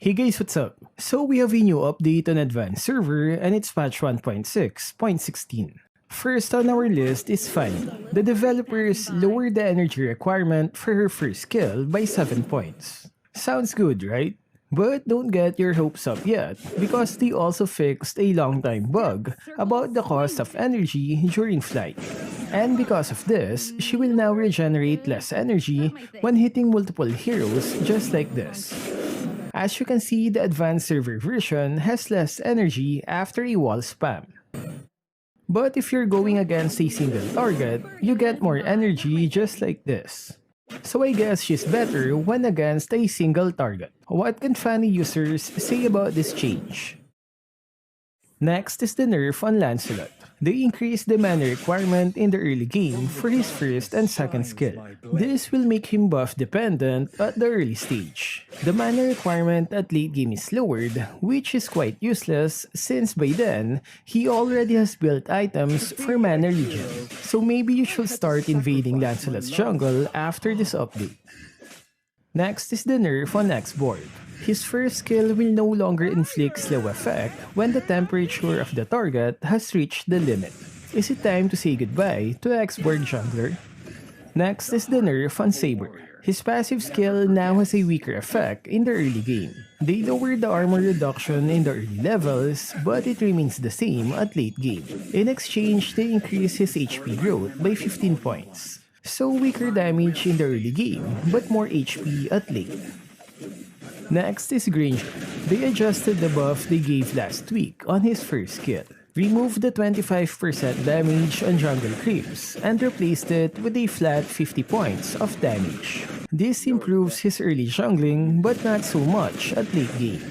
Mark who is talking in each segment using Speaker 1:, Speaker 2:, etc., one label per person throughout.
Speaker 1: Hey guys, what's up? So we have a new update on Advanced Server and it's patch 1.6.16. First on our list is Fanny. The developers lowered the energy requirement for her first skill by 7 points. Sounds good, right? But don't get your hopes up yet, because they also fixed a long-time bug about the cost of energy during flight. And because of this, she will now regenerate less energy when hitting multiple heroes just like this. As you can see, the advanced server version has less energy after a wall spam. But if you're going against a single target, you get more energy just like this. So I guess she's better when against a single target. What can Fanny users say about this change? Next is the nerf on Lancelot. They increased the mana requirement in the early game for his first and second skill. This will make him buff dependent at the early stage. The mana requirement at late game is lowered, which is quite useless since by then, he already has built items for mana regen. So maybe you should start invading Lancelot's jungle after this update. Next is the nerf on X-Board. His first skill will no longer inflict slow effect when the temperature of the target has reached the limit. Is it time to say goodbye to X-Board jungler? Next is the nerf on Saber. His passive skill now has a weaker effect in the early game. They lowered the armor reduction in the early levels, but it remains the same at late game. In exchange, they increase his HP growth by 15 points. So weaker damage in the early game, but more HP at late. Next is Granger. They adjusted the buff they gave last week on his first skill. Removed the 25% damage on jungle creeps and replaced it with a flat 50 points of damage. This improves his early jungling but not so much at late game.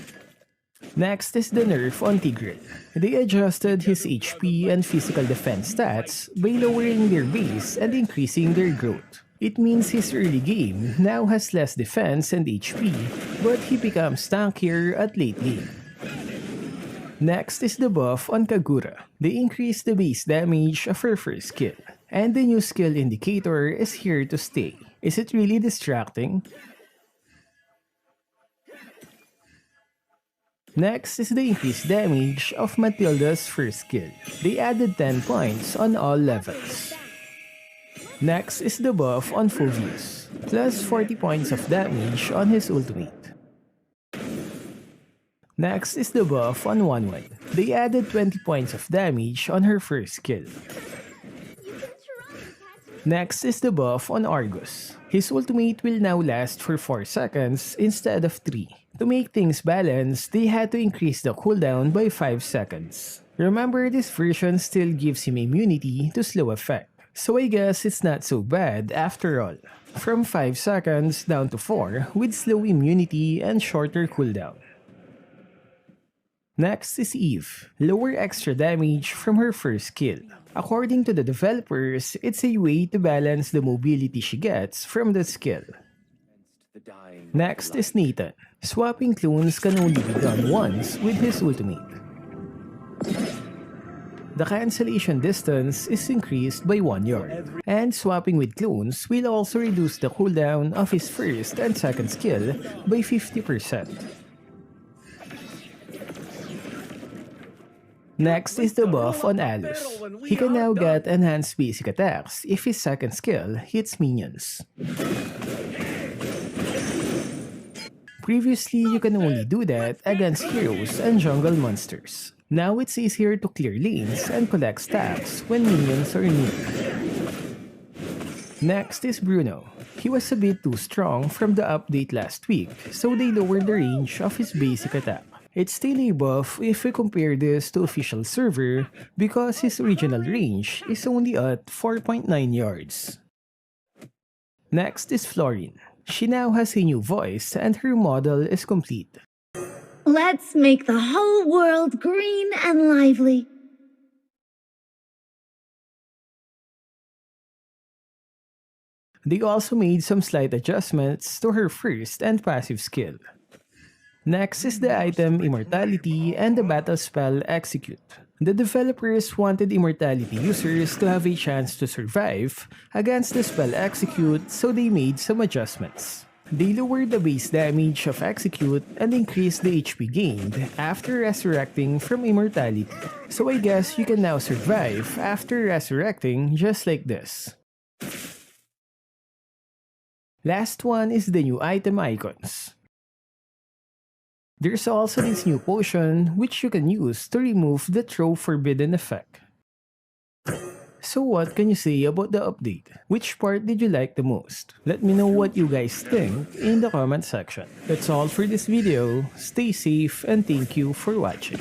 Speaker 1: Next is the nerf on Tigreal. They adjusted his HP and physical defense stats by lowering their base and increasing their growth. It means his early game now has less defense and HP, but he becomes tankier at late game. Next is the buff on Kagura. They increased the base damage of her first skill, and the new skill indicator is here to stay. Is it really distracting? Next is the increased damage of Matilda's first skill. They added 10 points on all levels. Next is the buff on Phoveus, plus 40 points of damage on his ultimate. Next is the buff on Wanwan. They added 20 points of damage on her first skill. Next is the buff on Argus. His ultimate will now last for 4 seconds instead of 3. To make things balanced, they had to increase the cooldown by 5 seconds. Remember, this version still gives him immunity to slow effect. So I guess it's not so bad after all. From 5 seconds down to 4 with slow immunity and shorter cooldown. Next is Eve. Lower extra damage from her first skill. According to the developers, it's a way to balance the mobility she gets from the skill. Next is Nathan. Swapping clones can only be done once with his ultimate. The cancellation distance is increased by 1 yard, and swapping with clones will also reduce the cooldown of his first and second skill by 50%. Next is the buff on Alus. He can now get enhanced basic attacks if his second skill hits minions. Previously, you can only do that against heroes and jungle monsters. Now it's easier to clear lanes and collect stacks when minions are near. Next is Bruno. He was a bit too strong from the update last week, so they lowered the range of his basic attack. It's still a buff if we compare this to official server because his original range is only at 4.9 yards. Next is Florine. She now has a new voice and her model is complete.
Speaker 2: Let's make the whole world green and lively.
Speaker 1: They also made some slight adjustments to her first and passive skill. Next is the item Immortality and the battle spell Execute. The developers wanted Immortality users to have a chance to survive against the spell Execute, so they made some adjustments. They lower the base damage of Execute and increase the HP gained after resurrecting from immortality. So I guess you can now survive after resurrecting just like this. Last one is the new item icons. There's also this new potion which you can use to remove the throw forbidden effect. So what can you say about the update? Which part did you like the most? Let me know what you guys think in the comment section. That's all for this video. Stay safe and thank you for watching.